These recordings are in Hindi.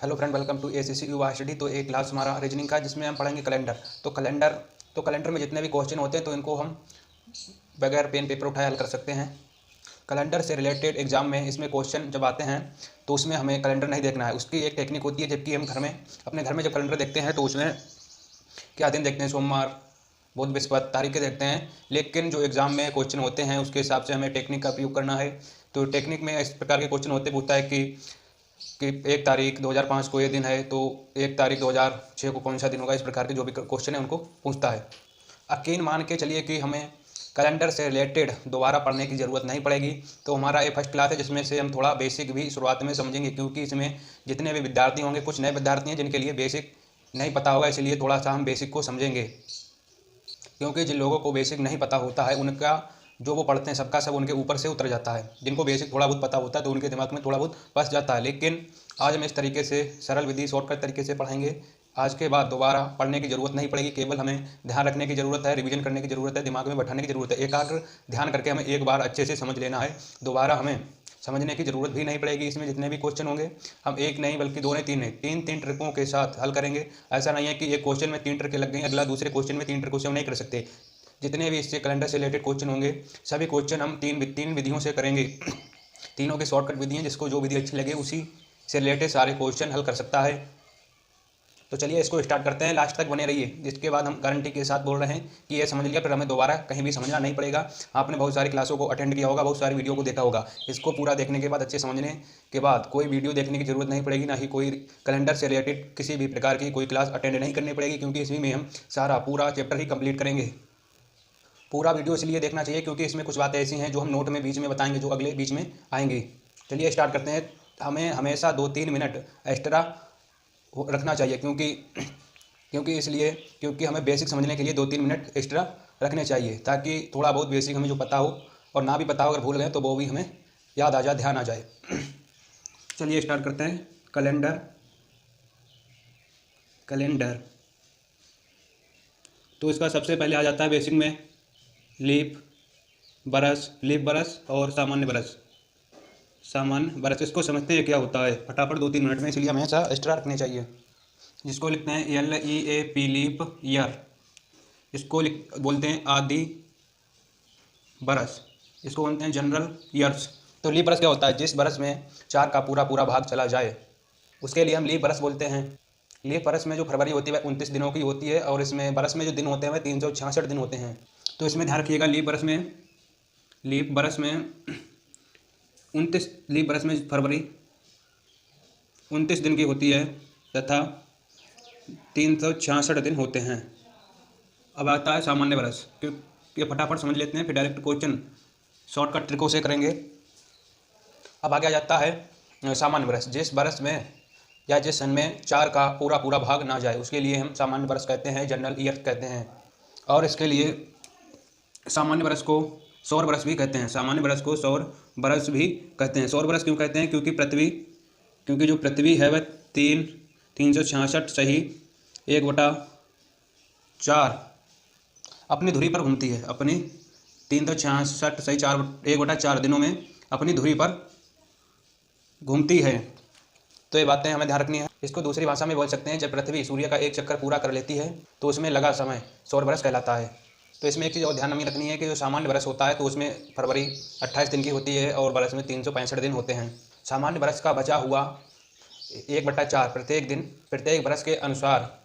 Hello friend, welcome to ACC Yuva study. तो एक क्लास हमारा रीजनिंग का जिसमें हम पढ़ेंगे कैलेंडर। तो कैलेंडर में जितने भी क्वेश्चन होते हैं तो इनको हम बगैर पेन पेपर उठाए हल कर सकते हैं। कैलेंडर से रिलेटेड एग्जाम में इसमें क्वेश्चन जब आते हैं तो उसमें हमें कैलेंडर नहीं देखना है, उसकी एक टेक्निक होती है। जबकि हम अपने घर में जब कैलेंडर देखते हैं तो उसमें क्या दिन देखते हैं, सोमवार, बुध, बृहस्पति, तारीखें देखते हैं। लेकिन जो एग्ज़ाम में क्वेश्चन होते हैं उसके हिसाब से हमें टेक्निक का उपयोग करना है। तो टेक्निक में इस प्रकार के क्वेश्चन होता है कि 1 तारीख 2005 को ये दिन है, तो 1 तारीख 2006 को कौन सा दिन होगा। इस प्रकार के जो भी क्वेश्चन है उनको पूछता है। यकीन मान के चलिए कि हमें कैलेंडर से रिलेटेड दोबारा पढ़ने की ज़रूरत नहीं पड़ेगी। तो हमारा ये फर्स्ट क्लास है जिसमें से हम थोड़ा बेसिक भी शुरुआत में समझेंगे, क्योंकि इसमें जितने भी विद्यार्थी होंगे, कुछ नए विद्यार्थी हैं जिनके लिए बेसिक नहीं पता होगा, इसलिए थोड़ा सा हम बेसिक को समझेंगे। क्योंकि जिन लोगों को बेसिक नहीं पता होता है उनका जो वो पढ़ते हैं सबका सब उनके ऊपर से उतर जाता है। जिनको बेसिक थोड़ा बहुत पता होता है तो उनके दिमाग में थोड़ा बहुत फंस जाता है। लेकिन आज हम इस तरीके से सरल विधि शॉर्टकट तरीके से पढ़ाएंगे। आज के बाद दोबारा पढ़ने की ज़रूरत नहीं पड़ेगी, केवल हमें ध्यान रखने की ज़रूरत है, रिवीजन करने की ज़रूरत है, दिमाग में बैठाने की ज़रूरत है। एकाग्र ध्यान करके हमें एक बार अच्छे से समझ लेना है, दोबारा हमें समझने की ज़रूरत भी नहीं पड़ेगी। इसमें जितने भी क्वेश्चन होंगे हम एक नहीं बल्कि 2 नहीं 3 नहीं, 3 ट्रिकों के साथ हल करेंगे। ऐसा नहीं है कि एक क्वेश्चन में 3 ट्रिकें लग गई, अगला दूसरे क्वेश्चन में 3 ट्रिकों से हम नहीं कर सकते। जितने भी इससे कैलेंडर से रिलेटेड क्वेश्चन होंगे सभी क्वेश्चन हम तीन विधियों से करेंगे। तीनों की शॉर्टकट विधि हैं, जिसको जो विधि अच्छी लगे उसी से रिलेटेड सारे क्वेश्चन हल कर सकता है। तो चलिए इसको स्टार्ट करते हैं, लास्ट तक बने रहिए। जिसके बाद हम गारंटी के साथ बोल रहे हैं कि ये समझ लिया, फिर हमें दोबारा कहीं भी समझना नहीं पड़ेगा। आपने बहुत सारी क्लासों को अटेंड किया होगा, बहुत सारी वीडियो को देखा होगा। इसको पूरा देखने के बाद, अच्छे समझने के बाद कोई वीडियो देखने की जरूरत नहीं पड़ेगी, ना ही कोई कैलेंडर से रिलेटेड किसी भी प्रकार की कोई क्लास अटेंड नहीं करनी पड़ेगी, क्योंकि इसमें में हम सारा पूरा चैप्टर ही कंप्लीट करेंगे। पूरा वीडियो इसलिए देखना चाहिए क्योंकि इसमें कुछ बातें ऐसी हैं जो हम नोट में बीच में बताएंगे, जो अगले बीच में आएंगी। चलिए स्टार्ट करते हैं। हमें हमेशा 2-3 मिनट एक्स्ट्रा रखना चाहिए, क्योंकि हमें बेसिक समझने के लिए 2-3 मिनट एक्स्ट्रा रखने चाहिए, ताकि थोड़ा बहुत बेसिक हमें जो पता हो और ना भी पता हो, अगर भूल गए तो वो भी हमें याद आ जाए, ध्यान आ जाए। चलिए स्टार्ट करते हैं। कैलेंडर तो इसका सबसे पहले आ जाता है बेसिक में लीप बरस और सामान्य बरस। इसको समझते हैं क्या होता है फटाफट 2-3 मिनट में, इसलिए हमेशा एक्स्ट्रा रखने चाहिए। जिसको लिखते हैं LEAP लीप ईयर, इसको बोलते हैं आदि बरस, इसको बोलते हैं जनरल ईयर्स। तो लीप बरस क्या होता है? जिस बरस में 4 का पूरा भाग चला जाए उसके लिए हम लीप बरस बोलते हैं। लीप बरस में जो फरवरी होती है वह 29 दिनों की होती है, और इसमें बरस में जो दिन होते हैं वह 366 दिन होते हैं। तो इसमें ध्यान रखिएगा, लीप बरस में फरवरी 29 दिन की होती है तथा 366 दिन होते हैं। अब आता है सामान्य बरस, क्योंकि फटाफट समझ लेते हैं, फिर डायरेक्ट क्वेश्चन शॉर्टकट ट्रिकों से करेंगे। अब आगे आ जाता है सामान्य बरस। जिस बरस में या जिस सन में 4 का पूरा भाग ना जाए उसके लिए हम सामान्य बरस कहते हैं, जनरल ईयर कहते हैं। और इसके लिए सामान्य बरस को सौर बरस भी कहते हैं। सौर बरस क्यों कहते हैं? क्योंकि जो पृथ्वी है वह 366 सही 1/4 अपनी धुरी पर घूमती है। अपनी 366 सही 1/4 दिनों में अपनी धुरी पर घूमती है। तो ये बातें हमें ध्यान रखनी है। इसको दूसरी भाषा में बोल सकते हैं, जब पृथ्वी सूर्य का एक चक्कर पूरा कर लेती है तो उसमें लगा समय सौर बरस कहलाता है। तो इसमें एक चीज़ और ध्यान में रखनी है कि जो सामान्य बरस होता है तो उसमें फरवरी 28 दिन की होती है और बरस में 365 दिन होते हैं। सामान्य बरस का बचा हुआ 1/4 प्रत्येक बरस के अनुसार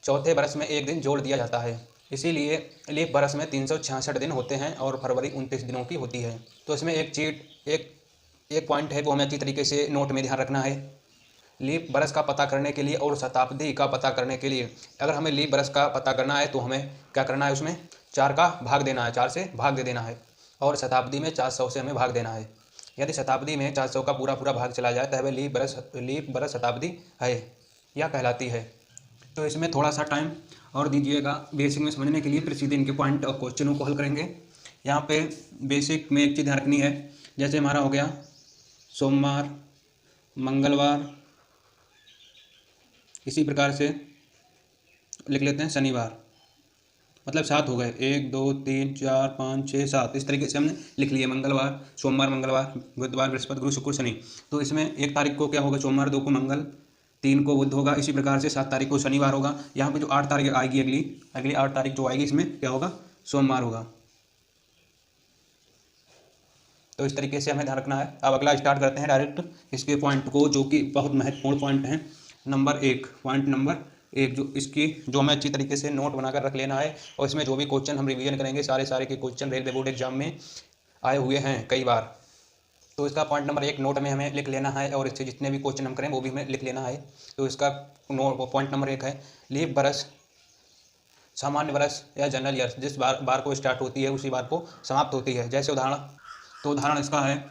चौथे बरस में एक दिन जोड़ दिया जाता है। इसीलिए लीप बरस में 366 दिन होते हैं और फरवरी 29 दिनों की होती है। तो इसमें एक पॉइंट है, वो हमें अच्छी तरीके से नोट में ध्यान रखना है। लीप बरस का पता करने के लिए और शताब्दी का पता करने के लिए, अगर हमें लीप बरस का पता करना है तो हमें क्या करना है, उसमें 4 का भाग देना है, 4 से भाग दे देना है, और शताब्दी में 400 से हमें भाग देना है। यदि शताब्दी में 400 का पूरा भाग चला जाए तो वह लीप बरस शताब्दी है या कहलाती है। तो इसमें थोड़ा सा टाइम और दीजिएगा बेसिक में समझने के लिए, फिर सीधे इनके पॉइंट और क्वेश्चनों को हल करेंगे। यहाँ पे बेसिक में एक चीज़ ध्यान रखनी है, जैसे हमारा हो गया सोमवार, मंगलवार, इसी प्रकार से लिख लेते हैं शनिवार, मतलब 7 हो गए, 1 2 3 4 5 6 7, इस तरीके से हमने लिख लिए। सोमवार, मंगलवार, बुधवार, बृहस्पति, गुरु, शुक्र, शनि। तो इसमें 1 तारीख को क्या होगा? सोमवार, 2 को मंगल, 3 को बुध होगा। इसी प्रकार से 7 तारीख को शनिवार होगा। यहाँ पे जो 8 तारीख आएगी, अगली 8 तारीख जो आएगी, इसमें क्या होगा, सोमवार होगा। तो इस तरीके से हमें ध्यान रखना है। अब अगला स्टार्ट करते हैं डायरेक्ट इसके पॉइंट को, जो कि बहुत महत्वपूर्ण पॉइंट हैं। पॉइंट नंबर 1 जो हमें अच्छी तरीके से नोट बनाकर रख लेना है, और इसमें जो भी क्वेश्चन हम रिवीजन करेंगे, सारे के क्वेश्चन रेलवे बोर्ड एग्जाम में आए हुए हैं कई बार। तो इसका पॉइंट नंबर 1 नोट में हमें लिख लेना है, और इससे जितने भी क्वेश्चन हम करें वो भी हमें लिख लेना है। तो इसका पॉइंट नंबर 1 है, लीप बरस सामान्य बरस या जनरल ईयर्स जिस बार को स्टार्ट होती है उसी बार को समाप्त होती है। जैसे उदाहरण इसका है,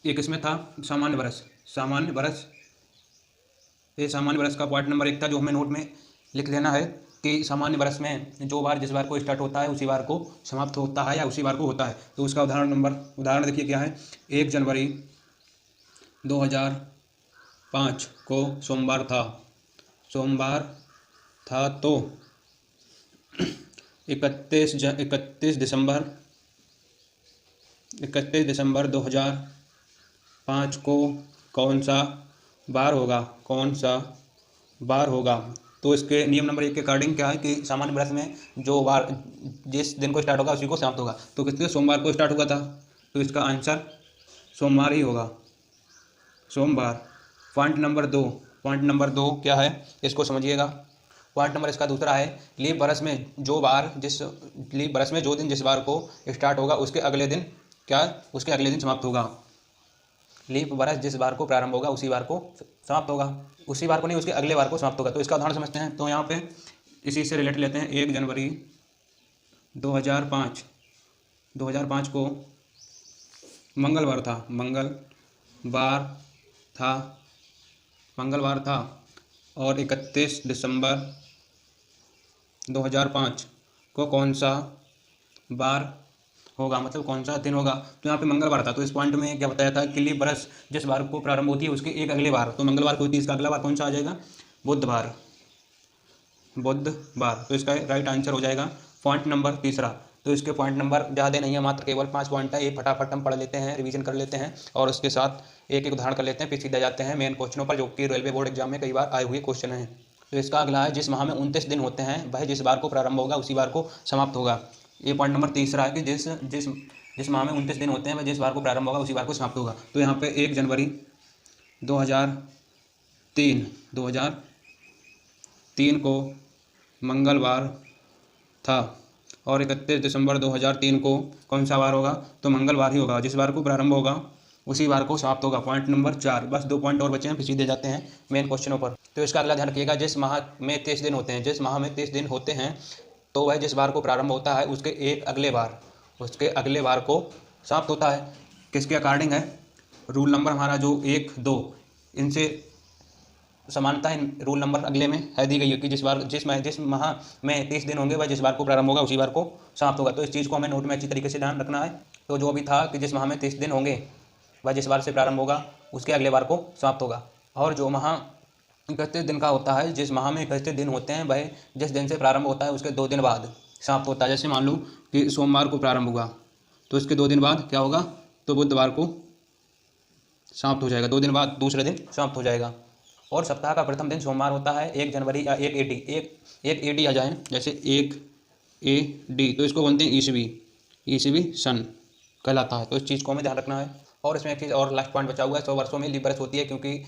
एक इसमें था सामान्य बरस। ये सामान्य बरस का पॉइंट नंबर 1 था, जो हमें नोट में लिख लेना है कि सामान्य बरस में जिस बार को स्टार्ट होता है उसी बार को समाप्त होता है या उसी बार को होता है। तो उसका उदाहरण देखिए क्या है। 1 जनवरी 2005 को सोमवार था। तो 31 दिसंबर 2005 को कौन सा बार होगा। तो इसके नियम नंबर 1 के अकॉर्डिंग क्या है कि सामान्य बरस में जो बार जिस दिन को स्टार्ट होगा उसी को समाप्त होगा। तो कितने सोमवार को स्टार्ट हुआ था, तो इसका आंसर सोमवार ही होगा, सोमवार। पॉइंट नंबर दो क्या है, इसको समझिएगा। पॉइंट नंबर इसका दूसरा है, लीप बरस में जो दिन जिस बार को स्टार्ट होगा उसके अगले दिन समाप्त होगा। लीप बरस जिस बार को प्रारंभ होगा उसी बार को समाप्त होगा, उसी बार को नहीं, उसके अगले बार को समाप्त होगा। तो इसका उदाहरण समझते हैं। तो यहाँ पे इसी से रिलेट लेते हैं। 1 जनवरी 2005 को मंगलवार था और 31 दिसंबर 2005 को कौन सा बार होगा, मतलब कौन सा दिन होगा। तो यहाँ पे मंगलवार था। तो इस पॉइंट में क्या बताया था कि लीप बरस जिस बार को प्रारंभ होती है उसके एक अगले बार, तो मंगलवार को होती है, इसका अगला बार कौन सा आ जाएगा, बुधवार। तो इसका राइट आंसर हो जाएगा पॉइंट नंबर 3। तो इसके पॉइंट नंबर ज़्यादा नहीं है, मात्र केवल 5 पॉइंट है। ये फटाफट हम पढ़ लेते हैं, रिवीजन कर लेते हैं, और उसके साथ एक उदाहरण कर लेते हैं, फिर सीधा जाते हैं मेन क्वेश्चनों पर, जो कि रेलवे बोर्ड एग्जाम में कई बार आए हुए क्वेश्चन हैं। तो इसका अगला है, जिस माह में 29 दिन होते हैं वह जिस बार को प्रारंभ होगा उसी बार को समाप्त होगा। ये पॉइंट नंबर 3 है कि जिस माह में 29 दिन होते हैं वह जिस बार को प्रारंभ होगा उसी बार को समाप्त होगा। तो यहाँ पे 1 जनवरी 2003 को मंगलवार था और 31 दिसंबर 2003 को कौन सा बार होगा, तो मंगलवार ही होगा। जिस बार को प्रारंभ होगा उसी बार को समाप्त होगा। Point number 4। बस 2 पॉइंट और बचे हैं, फिर सीधे जाते हैं मेन क्वेश्चनों पर। तो इसका अगला ध्यान रखिएगा, जिस माह में 30 दिन होते हैं तो वह जिस बार को प्रारंभ होता है उसके अगले बार को समाप्त होता है। किसके अकॉर्डिंग है, रूल नंबर हमारा जो 1, 2 इनसे समानता इन रूल नंबर अगले में है दी गई है कि जिस माह में 30 दिन होंगे वह जिस बार को प्रारंभ होगा उसी बार को समाप्त होगा। तो इस चीज़ को हमें नोट में अच्छी तरीके से ध्यान रखना है। तो जो भी था कि जिस माह में 30 दिन होंगे वह जिस बार से प्रारंभ होगा उसके अगले बार को समाप्त होगा, और जो माह 31 दिन का होता है, जिस माह में 31 दिन होते हैं वह जिस दिन से प्रारंभ होता है उसके 2 दिन बाद समाप्त होता है। जैसे मान लो कि सोमवार को प्रारंभ हुआ तो इसके 2 दिन बाद क्या होगा, तो बुधवार को समाप्त हो जाएगा। 2 दिन बाद दूसरे दिन समाप्त हो जाएगा। और सप्ताह का प्रथम दिन सोमवार होता है। 1 जनवरी या 1 AD आ जाए, जैसे 1 AD, तो इसको बोलते हैं ईसवी सन कहलाता है। तो इस चीज़ को हमें ध्यान रखना है। और इसमें एक चीज़ और लास्ट पॉइंट बचा हुआ है, 100 वर्षों में लीप बरस होती है, क्योंकि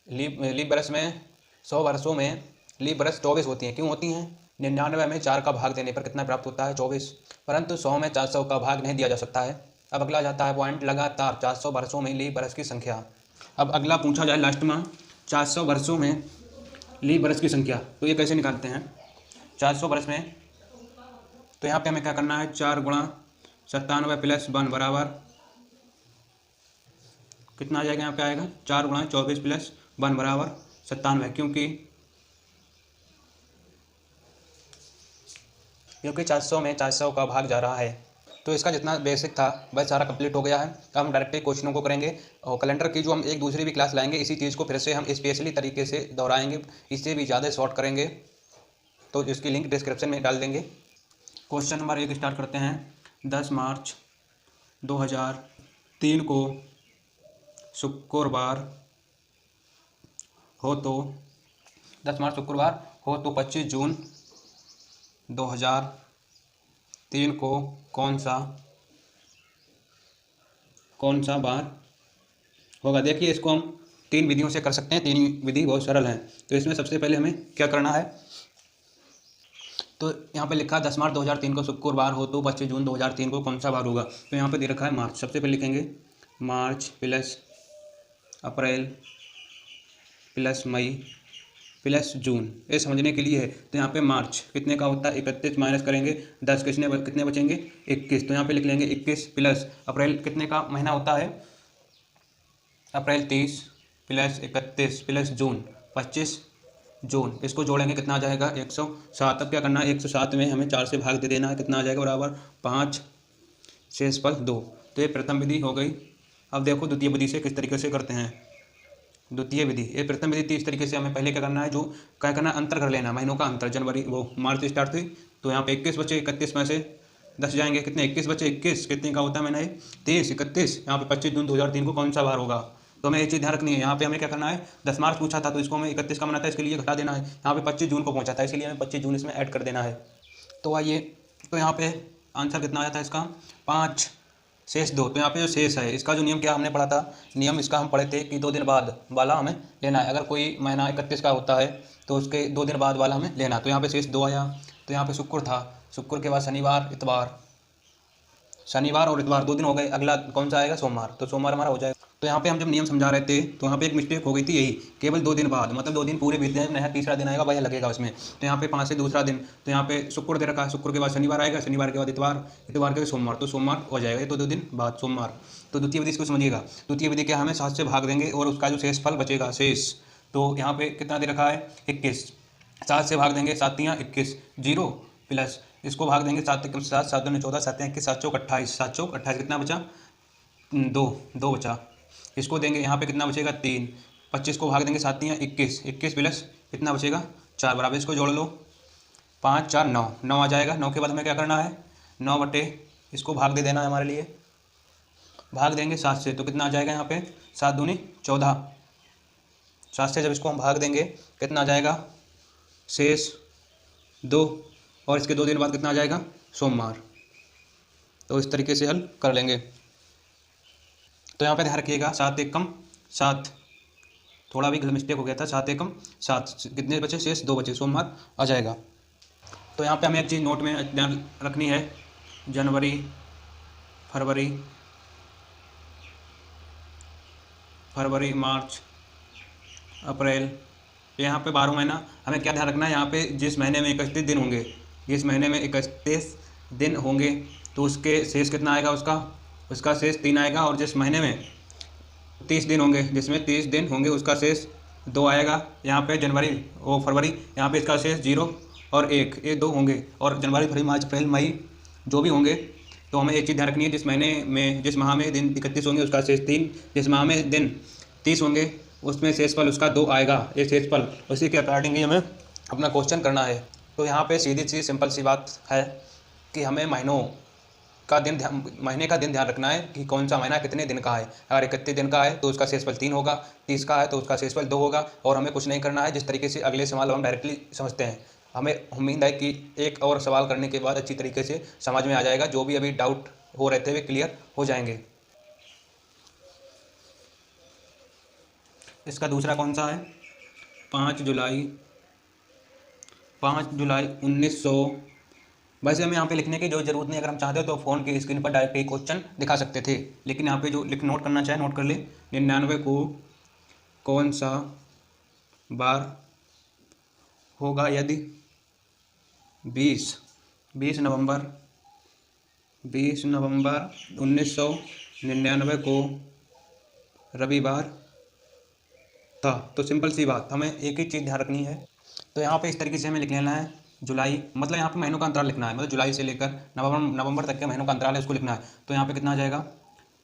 लीप बरस में 100 वर्षों में लीप बरस 24 होती हैं। क्यों होती हैं, 99 में 4 का भाग देने पर कितना प्राप्त होता है, 24, परंतु 100 में 400 का भाग नहीं दिया जा सकता है। अब अगला जाता है पॉइंट, लगातार 400 वर्षों में लीप बरस की संख्या। अब अगला पूछा जाए लास्ट में 400 वर्षों में लीप बरस की संख्या, तो ये कैसे निकालते हैं 400 वर्ष में। तो यहाँ पे हमें क्या करना है, 4 × 97 + 1 बराबर कितना आ जाएगा, यहाँ पे आएगा 4 × 24 + 1 बराबर 97, क्योंकि 400 में 400 का भाग जा रहा है। तो इसका जितना बेसिक था वह सारा कंप्लीट हो गया है। अब हम डायरेक्टली क्वेश्चनों को करेंगे, और कैलेंडर की जो हम एक दूसरी भी क्लास लाएंगे इसी चीज़ को फिर से हम स्पेशली तरीके से दोहराएंगे, इससे भी ज़्यादा शॉर्ट करेंगे, तो इसकी लिंक डिस्क्रिप्शन में डाल देंगे। क्वेश्चन नंबर 1 स्टार्ट करते हैं। 10 मार्च 2003 को शुक्रवार हो तो 10 मार्च शुक्रवार हो तो 25 जून 2003 को कौन सा बार होगा। देखिए इसको हम 3 विधियों से कर सकते हैं, 3 विधि बहुत सरल हैं। तो इसमें सबसे पहले हमें क्या करना है, तो यहाँ पे लिखा है 10 मार्च 2003 को शुक्रवार हो तो 25 जून 2003 को कौन सा बार होगा। तो यहाँ पे दे रखा है मार्च। सबसे पहले लिखेंगे मार्च प्लस अप्रैल प्लस मई प्लस जून। ये समझने के लिए है। तो यहाँ पे मार्च कितने का होता है 31 माइनस करेंगे 10, कितने बचेंगे 21। तो यहाँ पे लिख लेंगे 21 प्लस अप्रैल कितने का महीना होता है, अप्रैल 30 प्लस 31 प्लस जून 25 जून। इसको जोड़ेंगे कितना आ जाएगा 107। अब क्या करना है 107 में हमें 4 से भाग दे देना है, कितना आ जाएगा बराबर 5, शेषफल 2। तो ये प्रथम विधि हो गई। अब देखो द्वितीय विधि से किस तरीके से करते हैं। द्वितीय विधि, ये प्रथम विधि थी। इस तरीके से हमें पहले क्या करना है, जो क्या करना है अंतर कर लेना, महीनों का अंतर। जनवरी वो मार्च से स्टार्ट हुई तो यहाँ पे 21 बचे, 31 में से 10 जाएंगे, कितने 21 बचे, 21 कितने का होता है महीना 30, 31। यहाँ पे 25 जून 2003 को कौन सा बार होगा। तो हमें एक चीज़ ध्यान रखनी है, यहाँ पे हमें क्या करना है 10 मार्च पूछा था तो इसको हमें 31 का मना था, इसके लिए घटा देना है। यहाँ पे 25 जून को पहुँचा था इसलिए हमें 25 जून इसमें ऐड कर देना है। तो आइए, तो यहाँ पे आंसर कितना आया था इसका 5, शेष 2। तो यहाँ पे जो शेष है इसका जो नियम क्या हमने पढ़ा था, नियम इसका हम पढ़े थे कि 2 दिन बाद वाला हमें लेना है। अगर कोई महीना 31 का होता है तो उसके 2 दिन बाद वाला हमें लेना। तो यहाँ पे शेष 2 आया। तो यहाँ पे शुक्र था, शुक्र के बाद शनिवार इतवार, शनिवार और इतवार 2 दिन हो गए। अगला कौन सा आएगा सोमवार, तो सोमवार हमारा हो जाएगा। तो यहाँ पे हम जब नियम समझा रहे थे तो यहाँ पे एक मिस्टेक हो गई थी, यही केवल 2 दिन बाद, मतलब 2 दिन पूरे बीत जाए, नया तीसरा दिन आएगा वह लगेगा उसमें। तो यहाँ पे 5 से दूसरा दिन, तो यहाँ पे शुक्र दे रखा है, शुक्र के बाद शनिवार आएगा, शनिवार के बाद इतवार, इतवार के बाद सोमवार, तो सोमवार हो जाएगा। ये तो 2 दिन बाद सोमवार। तो द्वितीय विधि इसको समझिएगा। द्वितीय विधि क्या, हमें 7 से भाग देंगे और उसका जो शेष फल बचेगा शेष, तो यहाँ पे कितना दे रखा है 21, 7 से भाग देंगे 7 तियाँ 21, 0 प्लस इसको भाग देंगे 7 1 7, 7 2 14, 7 21, 7 चौक 28, 7 चौक 28 कितना बचा 2 बचा। इसको देंगे यहाँ पे कितना बचेगा 3, 25 को भाग देंगे 7 तियाँ 21, 21 प्लस कितना बचेगा 4 बराबर। इसको जोड़ लो 5 4 9, 9 आ जाएगा। 9 के बाद हमें क्या करना है 9 बटे इसको भाग दे देना है हमारे लिए, भाग देंगे 7 से, तो कितना आ जाएगा यहाँ पे 7 दूनी 14, 7 से जब इसको हम भाग देंगे कितना आ जाएगा शेष 2, और इसके 2 दिन बाद कितना आ जाएगा सोमवार। तो इस तरीके से हल कर लेंगे। तो यहाँ पे ध्यान रखिएगा 7 एकम 7, थोड़ा भी मिस्टेक हो गया था, 7 एकम 7 कितने बचे शेष 2 बचे, सोमवार आ जाएगा। तो यहाँ पे हमें एक चीज़ नोट में ध्यान रखनी है, जनवरी फरवरी मार्च अप्रैल, यहाँ पे 12 महीना हमें क्या ध्यान रखना है, यहाँ पे जिस महीने में 31 दिन होंगे, जिस महीने में 31 दिन होंगे तो उसके शेष कितना आएगा, उसका शेष 3 आएगा। और जिस महीने में 30 दिन होंगे, जिसमें 30 दिन होंगे उसका शेष 2 आएगा। यहाँ पे जनवरी और फरवरी, यहाँ पे इसका शेष 0 और 1, ये 2 होंगे। और जनवरी फरवरी मार्च अप्रैल मई जो भी होंगे, तो हमें एक चीज़ ध्यान रखनी है, जिस माह में दिन 31 होंगे उसका शेष 3, जिस माह में दिन 30 होंगे उसमें शेषफल उसका 2 आएगा। ये शेषफल उसी के अकॉर्डिंग ही हमें अपना क्वेश्चन करना है। तो यहाँ पे सीधी सी सिंपल सी बात है कि हमें महीने का दिन ध्यान रखना है कि कौन सा महीना कितने दिन का है। अगर 31 दिन का है तो उसका शेषफल 3 होगा, 30 का है तो उसका शेषफल 2 होगा। और हमें कुछ नहीं करना है, जिस तरीके से अगले सवाल हम डायरेक्टली समझते हैं। हमें उम्मीद है कि एक और सवाल करने के बाद अच्छी तरीके से समझ में आ जाएगा, जो भी अभी डाउट हो रहे थे वे क्लियर हो जाएंगे। इसका दूसरा कौन सा है 5 जुलाई 1900। वैसे हमें यहाँ पे लिखने की जो जरूरत नहीं, अगर हम चाहते तो फ़ोन की स्क्रीन पर डायरेक्ट ही क्वेश्चन दिखा सकते थे, लेकिन यहाँ पे जो नोट करना चाहे नोट कर ले। 99 को कौन सा बार होगा यदि 20 नवंबर 1999 को रविवार था। तो सिंपल सी बात, हमें एक ही चीज़ ध्यान रखनी है। तो यहाँ पे इस तरीके से हमें लिख लेना है जुलाई, मतलब यहाँ पे महीनों का अंतराल लिखना है, मतलब जुलाई से लेकर नवंबर तक के महीनों का अंतराल है, उसको लिखना है। तो यहाँ पे कितना आ जाएगा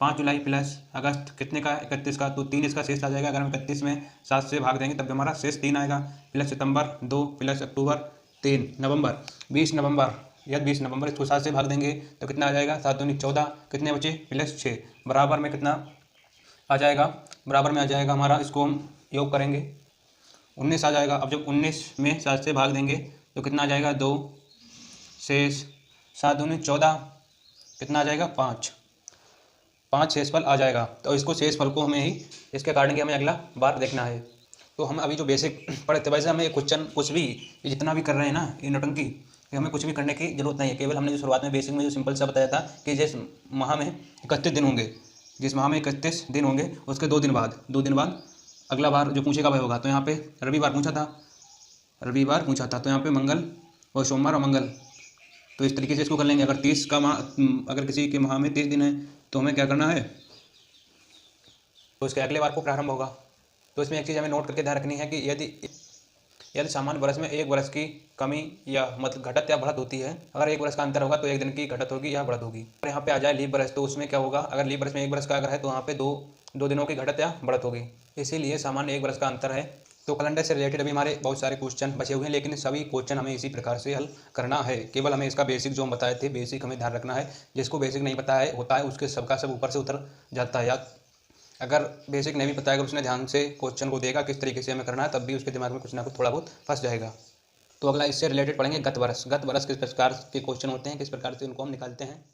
5 जुलाई प्लस अगस्त कितने का 31 का, तो 3 इसका शेष आ जाएगा। अगर हम 31 में 7 से भाग देंगे तब हमारा शेष 3 आएगा, प्लस सितंबर 2 प्लस अक्टूबर 3, नवंबर 20 नवंबर इसको 7 से भाग देंगे तो कितना आ जाएगा 7 दूनी 14, कितने बचे प्लस 6, बराबर में कितना आ जाएगा, बराबर में आ जाएगा हमारा, इसको हम योग करेंगे 19 आ जाएगा। अब जब 19 में 7 से भाग देंगे तो कितना आ जाएगा 2, शेष 7 दूनी 14, कितना आ जाएगा 5 शेषफल आ जाएगा। तो इसको शेषफल को हमें ही इसके अकॉर्डिंग हमें अगला बार देखना है। तो हम अभी जो बेसिक पढ़े थे, वैसे हमें क्वेश्चन कुछ भी जितना भी कर रहे हैं ना ये नौटंकी, कि हमें कुछ भी करने की जरूरत नहीं है। केवल हमने जो शुरुआत में बेसिक में जो सिंपल सा बताया था कि जिस माह में 31 दिन होंगे, जिस माह में 31 दिन होंगे उसके 2 दिन बाद अगला बार जो पूछेगा वह होगा। तो यहाँ पे रविवार पूछा था, तो यहाँ पे मंगल और सोमवार और मंगल, तो इस तरीके से इसको कर लेंगे। अगर 30 का माह, अगर किसी के माह में 30 दिन है तो हमें क्या करना है, तो इसके अगले बार को प्रारंभ होगा। तो इसमें एक चीज़ हमें नोट करके ध्यान रखनी है कि यदि सामान्य वर्ष में 1 वर्ष की कमी या मतलब घटत या बढ़त होती है, अगर 1 वर्ष का अंतर होगा तो 1 दिन की घटत होगी या बढ़त होगी। और यहाँ पे आ जाए लीप वर्ष, तो उसमें क्या होगा, अगर लीप वर्ष में 1 वर्ष का अगर है तो वहाँ पे दो दिनों की घटत या बढ़त होगी। इसीलिए सामान्य 1 वर्ष का अंतर है। तो कैलेंडर से रिलेटेड अभी हमारे बहुत सारे क्वेश्चन बचे हुए हैं, लेकिन सभी क्वेश्चन हमें इसी प्रकार से हल करना है। केवल हमें इसका बेसिक जो हम बताए थे, बेसिक हमें ध्यान रखना है। जिसको बेसिक नहीं पता है होता है उसके सबका सब ऊपर से उतर जाता है। या अगर बेसिक नहीं भी पता है, अगर उसने ध्यान से क्वेश्चन को देखा किस तरीके से हमें करना है, तब भी उसके दिमाग में कुछ ना कुछ थोड़ा बहुत फंस जाएगा। तो अगला इससे रिलेटेड पढ़ेंगे गत वर्ष किस प्रकार के क्वेश्चन होते हैं, किस प्रकार से उनको हम निकालते हैं।